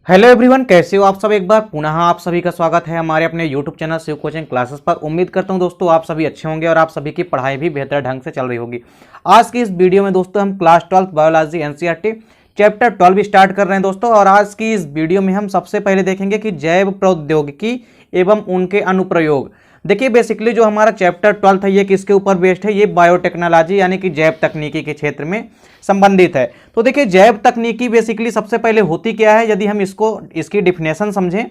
Hello everyone, कैसे हो आप सब। एक बार पुनः आप सभी का स्वागत है हमारे अपने YouTube channel Shiv coaching classes पर। उम्मीद करता हूं दोस्तों आप सभी अच्छे होंगे और आप सभी की पढ़ाई भी बेहतर ढंग से चल रही होगी। आज की इस वीडियो में दोस्तों हम class 12 biology NCERT chapter 12 start कर रहे हैं दोस्तों। और आज की इस वीडियो में हम सबसे पहले देखेंगे कि जैव प्रौद्योगिकी एवं उनके अनुप्रयोग। देखिए बेसिकली जो हमारा चैप्टर 12 है ये किसके ऊपर बेस्ड है, ये बायोटेक्नोलॉजी यानी कि जैव तकनीकी के क्षेत्र में संबंधित है। तो देखिए जैव तकनीकी बेसिकली सबसे पहले होती क्या है, यदि हम इसकी डिफिनेशन समझें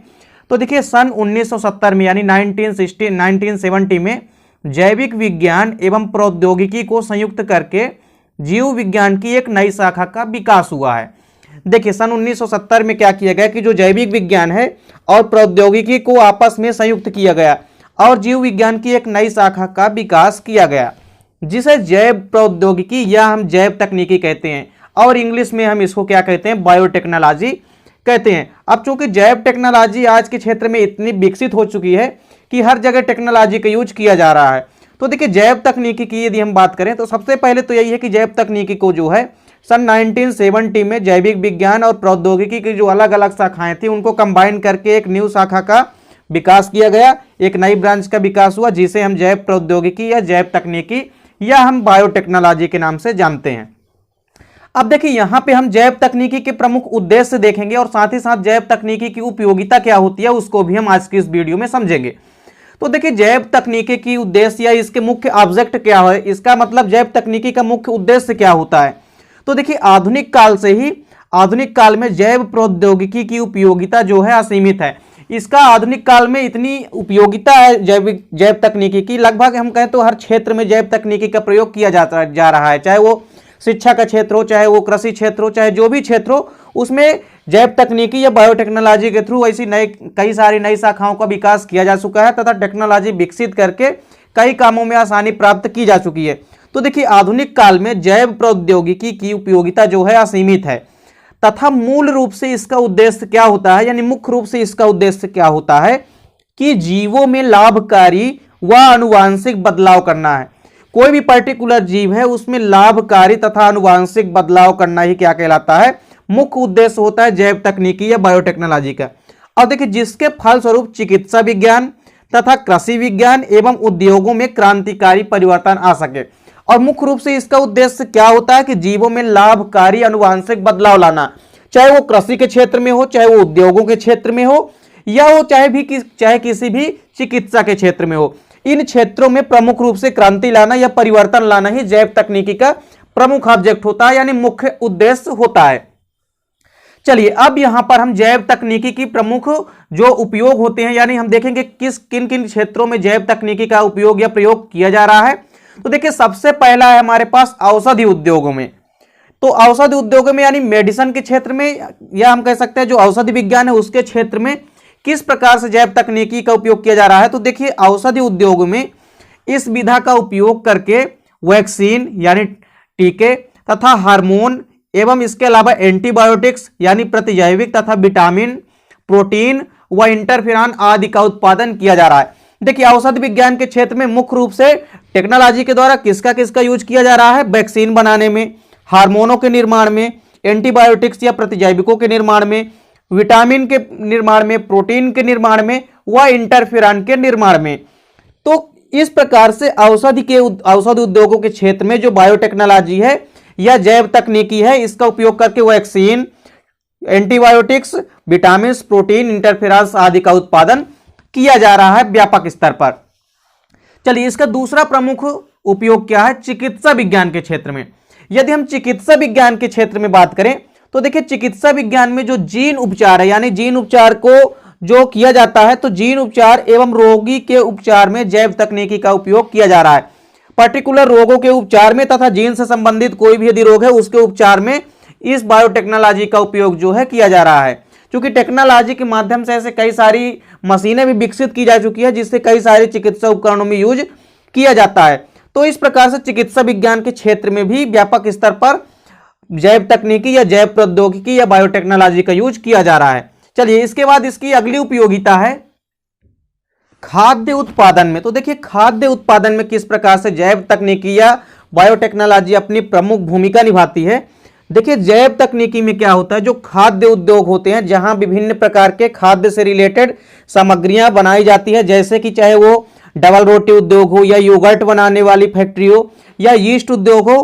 तो देखिए सन 1970 में यानी 1970 में जैविक विज्ञान एवं प्रौद्योगिकी को संयुक्त करके जीव विज्ञान की एक नई शाखा का विकास हुआ है। देखिए सन 1970 में क्या किया गया कि जो जैविक विज्ञान है और प्रौद्योगिकी को आपस में संयुक्त किया गया और जीव विज्ञान की एक नई शाखा का विकास किया गया, जिसे जैव प्रौद्योगिकी या हम जैव तकनीकी कहते हैं और इंग्लिश में हम इसको क्या कहते हैं, बायोटेक्नोलॉजी कहते हैं। अब चूंकि जैव टेक्नोलॉजी आज के क्षेत्र में इतनी विकसित हो चुकी है कि हर जगह टेक्नोलॉजी का यूज किया जा रहा है। तो देखिए जैव तकनीकी की यदि हम बात करें तो सबसे पहले तो यही है कि जैव तकनीकी को जो है सन 1970 में जैविक विज्ञान और प्रौद्योगिकी की जो अलग अलग शाखाएं थी उनको कंबाइन करके एक न्यू शाखा का विकास किया गया, एक नई ब्रांच का विकास हुआ जिसे हम जैव प्रौद्योगिकी या जैव तकनीकी या हम बायोटेक्नोलॉजी के नाम से जानते हैं। अब देखिए यहां पे हम जैव तकनीकी के प्रमुख उद्देश्य देखेंगे और साथ ही साथ जैव तकनीकी की उपयोगिता क्या होती है उसको भी हम आज की इस वीडियो में समझेंगे। तो देखिए जैव तकनीकी की उद्देश्य या इसके मुख्य ऑब्जेक्ट क्या है, इसका मतलब जैव तकनीकी का मुख्य उद्देश्य क्या होता है। तो देखिए आधुनिक काल में जैव प्रौद्योगिकी की उपयोगिता जो है असीमित है। इसका आधुनिक काल में इतनी उपयोगिता है जैव तकनीकी की, लगभग हम कहें तो हर क्षेत्र में जैव तकनीकी का प्रयोग किया जा रहा है, चाहे वो शिक्षा का क्षेत्र हो, चाहे वो कृषि क्षेत्र हो, चाहे जो भी क्षेत्र हो, उसमें जैव तकनीकी या बायोटेक्नोलॉजी के थ्रू ऐसी कई सारी नई शाखाओं का विकास किया जा चुका है तथा टेक्नोलॉजी विकसित करके कई कामों में आसानी प्राप्त की जा चुकी है। तो देखिए आधुनिक काल में जैव प्रौद्योगिकी की उपयोगिता जो है असीमित है तथा मूल रूप से इसका उद्देश्य क्या होता है, यानी मुख्य रूप से इसका उद्देश्य क्या होता है कि जीवों में लाभकारी व आनुवांशिक बदलाव करना है। कोई भी पर्टिकुलर जीव है उसमें लाभकारी तथा आनुवांशिक बदलाव करना ही क्या कहलाता है, मुख्य उद्देश्य होता है जैव तकनीकी या बायोटेक्नोलॉजी का। और देखिए जिसके फलस्वरूप चिकित्सा विज्ञान तथा कृषि विज्ञान एवं उद्योगों में क्रांतिकारी परिवर्तन आ सके। और मुख्य रूप से इसका उद्देश्य क्या होता है कि जीवों में लाभकारी आनुवांशिक बदलाव लाना, चाहे वो कृषि के क्षेत्र में हो, चाहे वो उद्योगों के क्षेत्र में हो, या वो चाहे किसी भी चिकित्सा के क्षेत्र में हो। इन क्षेत्रों में प्रमुख रूप से क्रांति लाना या परिवर्तन लाना ही जैव तकनीकी का प्रमुख ऑब्जेक्ट होता है, यानी मुख्य उद्देश्य होता है। चलिए अब यहां पर हम जैव तकनीकी की प्रमुख जो उपयोग होते हैं, यानी हम देखेंगे किन किन क्षेत्रों में जैव तकनीकी का उपयोग या प्रयोग किया जा रहा है। तो देखिए सबसे पहला है हमारे पास औषधि उद्योगों में। तो औषधि उद्योगों में यानी मेडिसिन के क्षेत्र में, या हम कह सकते हैं जो औषधि विज्ञान है उसके क्षेत्र में किस प्रकार से जैव तकनीकी का उपयोग किया जा रहा है। तो देखिए औषधि उद्योग में इस विधा का उपयोग करके वैक्सीन यानी टीके तथा हार्मोन एवं इसके अलावा एंटीबायोटिक्स यानी प्रतिजैविक तथा विटामिन, प्रोटीन व इंटरफेरॉन आदि का उत्पादन किया जा रहा है। देखिए औषधि विज्ञान के क्षेत्र में मुख्य रूप से टेक्नोलॉजी के द्वारा किसका यूज किया जा रहा है, वैक्सीन बनाने में, हार्मोनों के निर्माण में, एंटीबायोटिक्स या प्रतिजैविकों के निर्माण में, विटामिन के निर्माण में, प्रोटीन के निर्माण में व इंटरफेरॉन के निर्माण में। तो इस प्रकार से औषधि उद्योगों के क्षेत्र में जो बायोटेक्नोलॉजी है या जैव तकनीकी है इसका उपयोग करके vaccine, antibiotics, vitamin, protein, interferon आदि का उत्पादन किया जा रहा है व्यापक स्तर पर। चलिए इसका दूसरा प्रमुख उपयोग क्या है, चिकित्सा विज्ञान के क्षेत्र में। यदि हम चिकित्सा विज्ञान के क्षेत्र में बात करें तो देखिए चिकित्सा विज्ञान में जो जीन उपचार है, यानी जीन उपचार को जो किया जाता है, तो जीन उपचार एवं रोगी के उपचार में जैव तकनीकी का उपयोग किया जा रहा है। पर्टिकुलर रोगों के उपचार में तथा जीन से संबंधित कोई भी यदि रोग है उसके उपचार में इस बायोटेक्नोलॉजी का उपयोग जो है किया जा रहा है। क्योंकि टेक्नोलॉजी के माध्यम से ऐसे कई सारी मशीनें भी विकसित की जा चुकी है जिससे कई सारे चिकित्सा उपकरणों में यूज किया जाता है। तो इस प्रकार से चिकित्सा विज्ञान के क्षेत्र में भी व्यापक स्तर पर जैव तकनीकी या जैव प्रौद्योगिकी या बायोटेक्नोलॉजी का यूज किया जा रहा है। चलिए इसके बाद इसकी अगली उपयोगिता है खाद्य उत्पादन में। तो देखिए खाद्य उत्पादन में किस प्रकार से जैव तकनीकी या बायोटेक्नोलॉजी अपनी प्रमुख भूमिका निभाती है। देखिए जैव तकनीकी में क्या होता है, जो खाद्य उद्योग होते हैं जहां विभिन्न प्रकार के खाद्य से रिलेटेड सामग्रियां बनाई जाती है, जैसे कि चाहे वो डबल रोटी उद्योग हो या योगर्ट बनाने वाली फैक्ट्री हो या यीस्ट उद्योग हो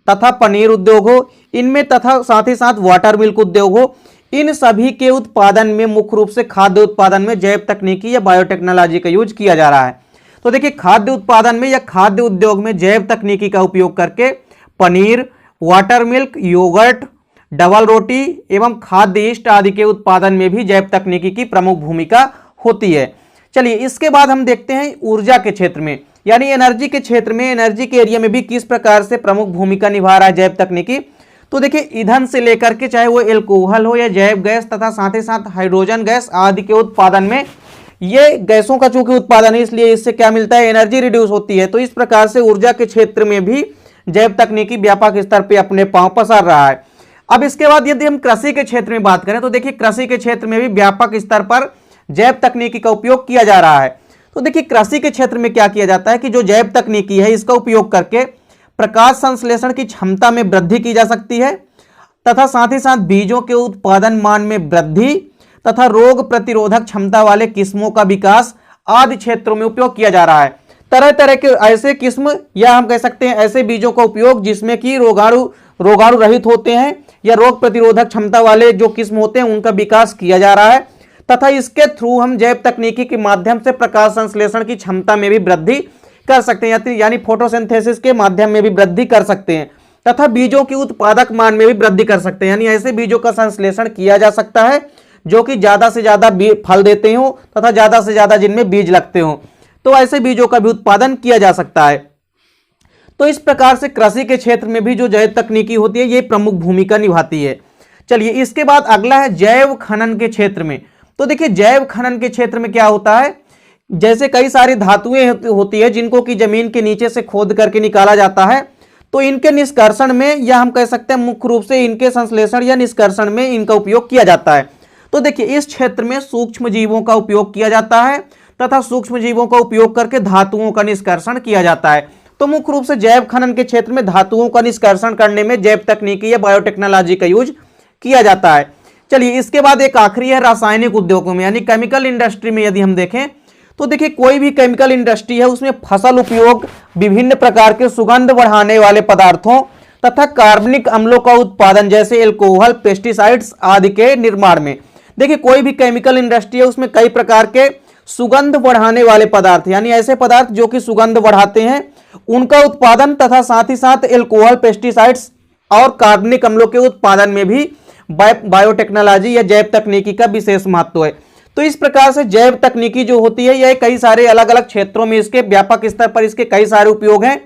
तथा पनीर उद्योग हो इनमें, तथा साथ ही साथ वाटर मिल्क उद्योग हो, इन सभी के उत्पादन में मुख्य रूप से खाद्य उत्पादन में जैव तकनीकी या बायोटेक्नोलॉजी का यूज किया जा रहा है। तो देखिए खाद्य उत्पादन में या खाद्य उद्योग में जैव तकनीकी का उपयोग करके paneer, water milk, yogurt, double रोटी एवं खाद्य ईस्ट आदि के उत्पादन में भी जैव तकनीकी की प्रमुख भूमिका होती है। चलिए इसके बाद हम देखते हैं ऊर्जा के क्षेत्र में, यानी एनर्जी के क्षेत्र में, एनर्जी के एरिया में भी किस प्रकार से प्रमुख भूमिका निभा रहा है जैव तकनीकी। तो देखिए ईंधन से लेकर के चाहे वो एल्कोहल हो या जैव गैस तथा साथ ही साथ हाइड्रोजन गैस आदि के उत्पादन में, ये गैसों का चूंकि उत्पादन है इसलिए इससे क्या मिलता है, एनर्जी रिड्यूस होती है। तो इस प्रकार से ऊर्जा के क्षेत्र में भी जैव तकनीकी व्यापक स्तर पर अपने पांव पसार रहा है। अब इसके बाद यदि हम कृषि के क्षेत्र में बात करें तो देखिए कृषि के क्षेत्र में भी व्यापक स्तर पर जैव तकनीकी का उपयोग किया जा रहा है। तो देखिए कृषि के क्षेत्र में क्या किया जाता है कि जो जैव तकनीकी है इसका उपयोग करके प्रकाश संश्लेषण की क्षमता में वृद्धि की जा सकती है तथा साथ ही साथ बीजों के उत्पादन मान में वृद्धि तथा रोग प्रतिरोधक क्षमता वाले किस्मों का विकास आदि क्षेत्रों में उपयोग किया जा रहा है। तरह तरह के ऐसे किस्म या हम कह सकते हैं ऐसे बीजों का उपयोग जिसमें कि रोगाणु रहित होते हैं या रोग प्रतिरोधक क्षमता वाले जो किस्म होते हैं उनका विकास किया जा रहा है तथा इसके थ्रू हम जैव तकनीकी के माध्यम से प्रकाश संश्लेषण की क्षमता में भी वृद्धि कर सकते हैं, यानी फोटोसिंथेसिस के माध्यम में भी वृद्धि कर सकते हैं तथा बीजों की उत्पादक मान में भी वृद्धि कर सकते हैं, यानी ऐसे बीजों का संश्लेषण किया जा सकता है जो कि ज्यादा से ज्यादा फल देते हो तथा ज्यादा से ज्यादा जिनमें बीज लगते हो, तो ऐसे बीजों का भी उत्पादन किया जा सकता है। तो इस प्रकार से कृषि के क्षेत्र में भी जो जैव तकनीकी होती है ये प्रमुख भूमिका निभाती है। चलिए इसके बाद अगला है जैव खनन के क्षेत्र में। तो देखिए जैव खनन के क्षेत्र में क्या होता है, जैसे कई सारी धातुएं होती है जिनको कि जमीन के नीचे से खोद करके निकाला जाता है, तो इनके निष्कर्षण में या हम कह सकते हैं मुख्य रूप से इनके संश्लेषण या निष्कर्षण में इनका उपयोग किया जाता है। तो देखिए इस क्षेत्र में सूक्ष्म जीवों का उपयोग किया जाता है तथा सूक्ष्म जीवों का उपयोग करके धातुओं का निष्कर्षण किया जाता है। तो मुख्य रूप से जैव खनन के क्षेत्र में धातुओं का निष्कर्षण करने में जैव तकनीकी या बायोटेक्नोलॉजी का यूज किया जाता है। चलिए इसके बाद एक आखिरी है रासायनिक उद्योगों में, यानी केमिकल इंडस्ट्री में यदि हम देखें तो देखिए कोई भी केमिकल इंडस्ट्री है उसमें फसल उपयोग, विभिन्न प्रकार के सुगंध बढ़ाने वाले पदार्थों तथा कार्बनिक अम्लों का उत्पादन जैसे एल्कोहल, पेस्टिसाइड्स आदि के निर्माण में। देखिए कोई भी केमिकल इंडस्ट्री है उसमें कई प्रकार के सुगंध बढ़ाने वाले पदार्थ, यानी ऐसे पदार्थ जो कि सुगंध बढ़ाते हैं, उनका उत्पादन तथा साथ ही साथ एल्कोहल, पेस्टिसाइड्स और कार्बनिक अम्लों के उत्पादन में भी बायोटेक्नोलॉजी या जैव तकनीकी का विशेष महत्व है। तो इस प्रकार से जैव तकनीकी जो होती है यह कई सारे अलग अलग क्षेत्रों में इसके व्यापक स्तर पर इसके कई सारे उपयोग हैं,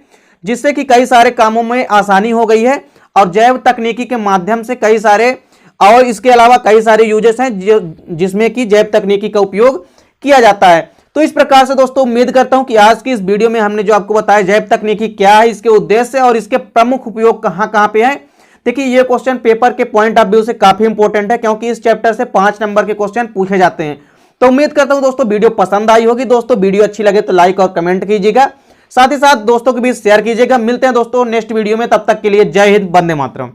जिससे कि कई सारे कामों में आसानी हो गई है और जैव तकनीकी के माध्यम से कई सारे और इसके अलावा कई सारे यूजेस हैं जिसमें कि जैव तकनीकी का उपयोग किया जाता है। तो इस प्रकार से दोस्तों उम्मीद करता हूं कि आज की इस वीडियो में हमने जो आपको बताया जैव तकनीकी क्या है, इसके उद्देश्य और इसके प्रमुख उपयोग कहां कहां पे हैं। देखिए ये क्वेश्चन पेपर के पॉइंट ऑफ व्यू से काफी इंपॉर्टेंट है क्योंकि इस चैप्टर से 5 नंबर के क्वेश्चन पूछे जाते हैं। तो उम्मीद करता हूं दोस्तों वीडियो पसंद आई होगी। दोस्तों वीडियो अच्छी लगे तो लाइक और कमेंट कीजिएगा, साथ ही साथ दोस्तों के बीच शेयर कीजिएगा। मिलते हैं दोस्तों नेक्स्ट वीडियो में, तब तक के लिए जय हिंद, वंदे मातरम।